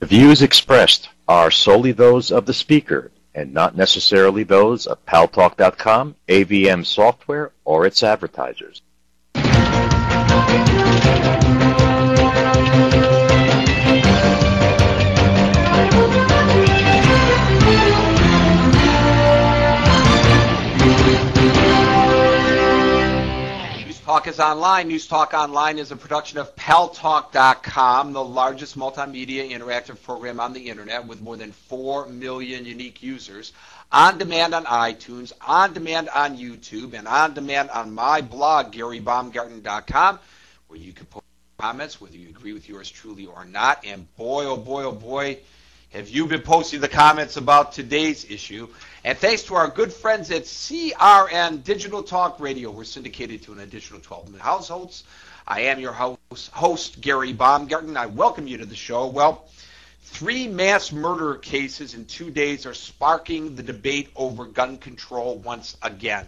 views expressed are solely those of the speaker and not necessarily those of Paltalk.com, AVM Software, or its advertisers. Talk is online. News Talk Online is a production of Paltalk.com, the largest multimedia interactive program on the internet with more than 4 million unique users. On demand on iTunes, on demand on YouTube, and on demand on my blog, GaryBaumgarten.com, where you can post comments, whether you agree with yours truly or not. And boy, oh boy, oh boy, have you been posting the comments about today's issue. And thanks to our good friends at CRN Digital Talk Radio, we're syndicated to an additional 12 million households. I am your host, Gary Baumgarten. I welcome you to the show. Well, 3 mass murder cases in 2 days are sparking the debate over gun control once again.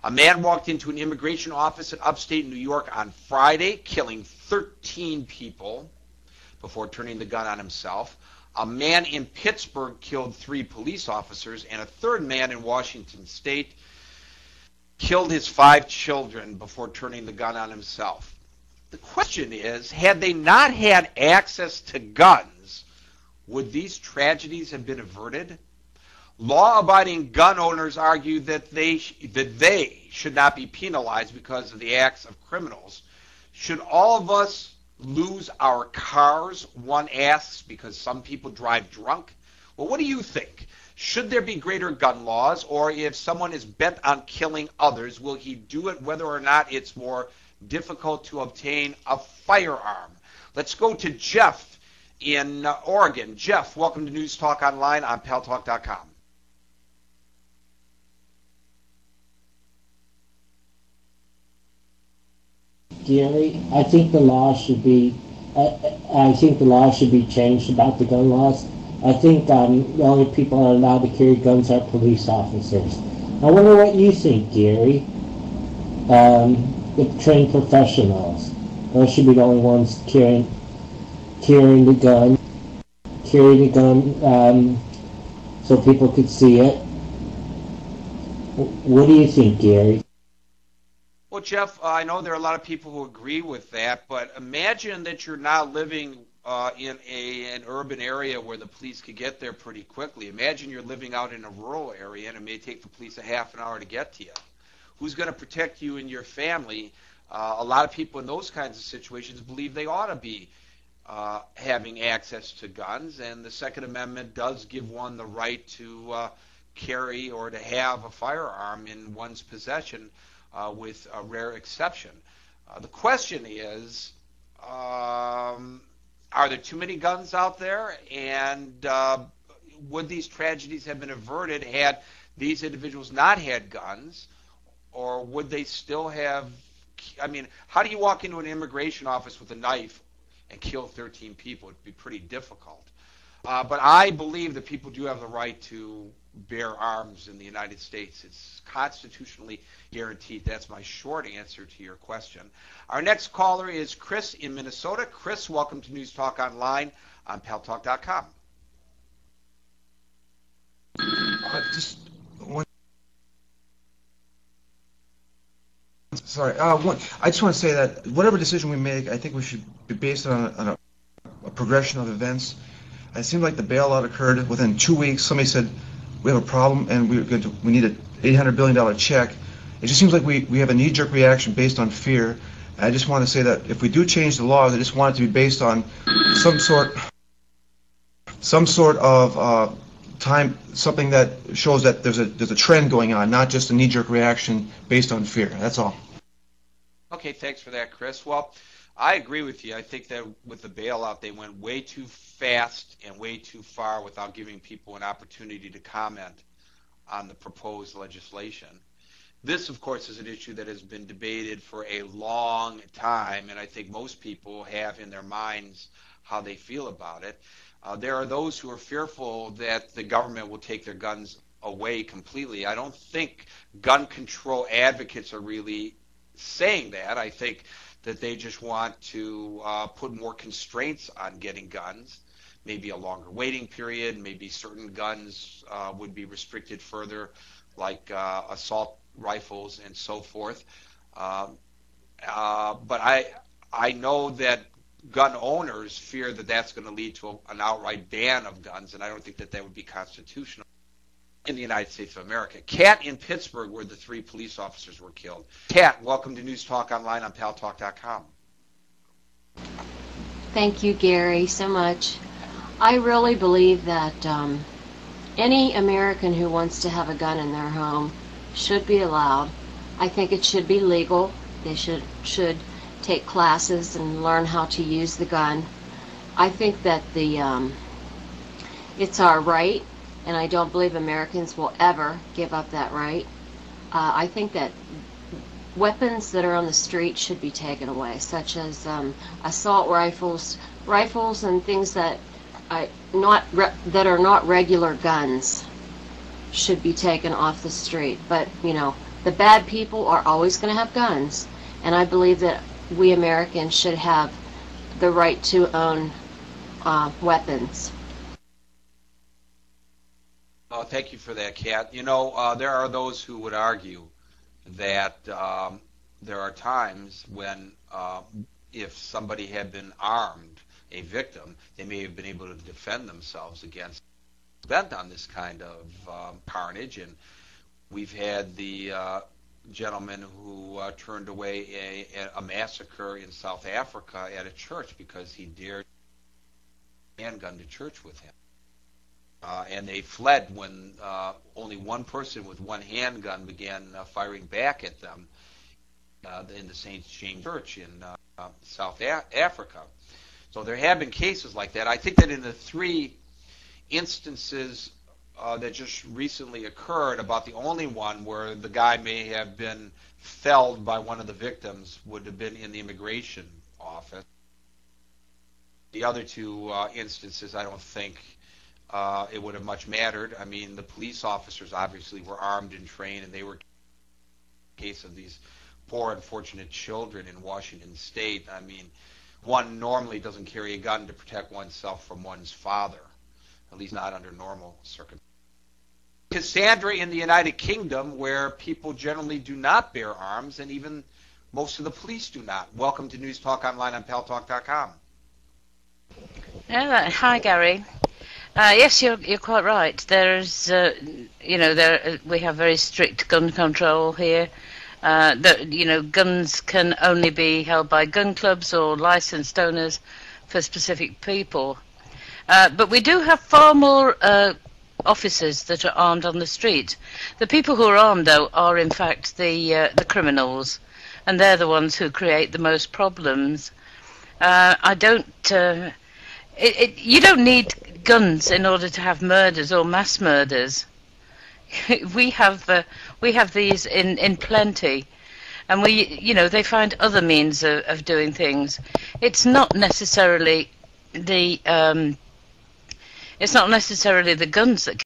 A man walked into an immigration office in upstate New York on Friday, killing 13 people before turning the gun on himself. A man in Pittsburgh killed 3 police officers, and a third man in Washington State killed his 5 children before turning the gun on himself. The question is, had they not had access to guns, would these tragedies have been averted? Law-abiding gun owners argue that they should not be penalized because of the acts of criminals. Should all of us lose our cars, one asks, because some people drive drunk? Well, what do you think? Should there be greater gun laws, or if someone is bent on killing others, will he do it whether or not it's more difficult to obtain a firearm? Let's go to Jeff in Oregon. Jeff, welcome to News Talk Online on Paltalk.com. Gary, I think the law should be. I think the law should be changed about the gun laws. I think the only people that are allowed to carry guns are police officers. I wonder what you think, Gary. The trained professionals. Those should be the only ones carrying the gun. Carry the gun so people could see it. What do you think, Gary? Well, Jeff, I know there are a lot of people who agree with that, but imagine that you're now living in an urban area where the police could get there pretty quickly. Imagine you're living out in a rural area and it may take the police a half an hour to get to you. Who's going to protect you and your family? A lot of people in those kinds of situations believe they ought to be having access to guns, and the Second Amendment does give one the right to carry or to have a firearm in one's possession, with a rare exception. The question is, are there too many guns out there? And would these tragedies have been averted had these individuals not had guns? Or would they still have, I mean, how do you walk into an immigration office with a knife and kill 13 people? It'd be pretty difficult. But I believe that people do have the right to bear arms in the United States. It's constitutionally guaranteed. That's my short answer to your question. Our next caller is Chris in Minnesota. Chris, welcome to News Talk Online on Paltalk.com. I just want to say that whatever decision we make, I think we should be based on a progression of events. It seemed like the bailout occurred within 2 weeks. Somebody said, we have a problem and we need an $800 billion check. It just seems like we have a knee-jerk reaction based on fear. I just want to say that if we do change the laws, I just want it to be based on some sort of time, something that shows that there's a trend going on, not just a knee-jerk reaction based on fear. That's all. Okay, thanks for that, Chris. Well, I agree with you. I think that with the bailout, they went way too fast and way too far without giving people an opportunity to comment on the proposed legislation. This, of course, is an issue that has been debated for a long time, and I think most people have in their minds how they feel about it. There are those who are fearful that the government will take their guns away completely. I don't think gun control advocates are really saying that. I think that they just want to put more constraints on getting guns. maybe a longer waiting period, maybe certain guns would be restricted further, like assault rifles and so forth. But I know that gun owners fear that that's going to lead to an outright ban of guns, and I don't think that that would be constitutional in the United States of America. Kat in Pittsburgh, where the 3 police officers were killed. Kat, welcome to News Talk Online on Paltalk.com. Thank you, Gary, so much. I really believe that any American who wants to have a gun in their home should be allowed. I think it should be legal. They should take classes and learn how to use the gun. I think that it's our right, and I don't believe Americans will ever give up that right. I think that weapons that are on the street should be taken away, such as assault rifles and things that are not regular guns should be taken off the street. But, you know, the bad people are always going to have guns, and I believe that we Americans should have the right to own weapons. Oh, thank you for that, Kat. You know, there are those who would argue that there are times when if somebody had been armed, a victim, they may have been able to defend themselves against bent on this kind of carnage. And we've had the gentleman who turned away a massacre in South Africa at a church because he dared a handgun to church with him. And they fled when only one person with one handgun began firing back at them in the St. James Church in South Africa. So there have been cases like that. I think that in the 3 instances that just recently occurred, about the only one where the guy may have been felled by one of the victims would have been in the immigration office. The other 2 instances, I don't think it would have much mattered. I mean, the police officers obviously were armed and trained, and they were in the case of these poor, unfortunate children in Washington State. I mean, one normally doesn't carry a gun to protect oneself from one's father, at least not under normal circumstances. Cassandra in the United Kingdom, where people generally do not bear arms, and even most of the police do not. Welcome to News Talk Online on Paltalk.com. Hi, Gary. Yes, you're quite right. There's, we have very strict gun control here. Guns can only be held by gun clubs or licensed owners for specific people. But we do have far more officers that are armed on the street. The people who are armed, though, are in fact the criminals, and they're the ones who create the most problems. You don't need guns in order to have murders or mass murders. we have these in plenty, and they find other means of doing things. It's not necessarily the guns that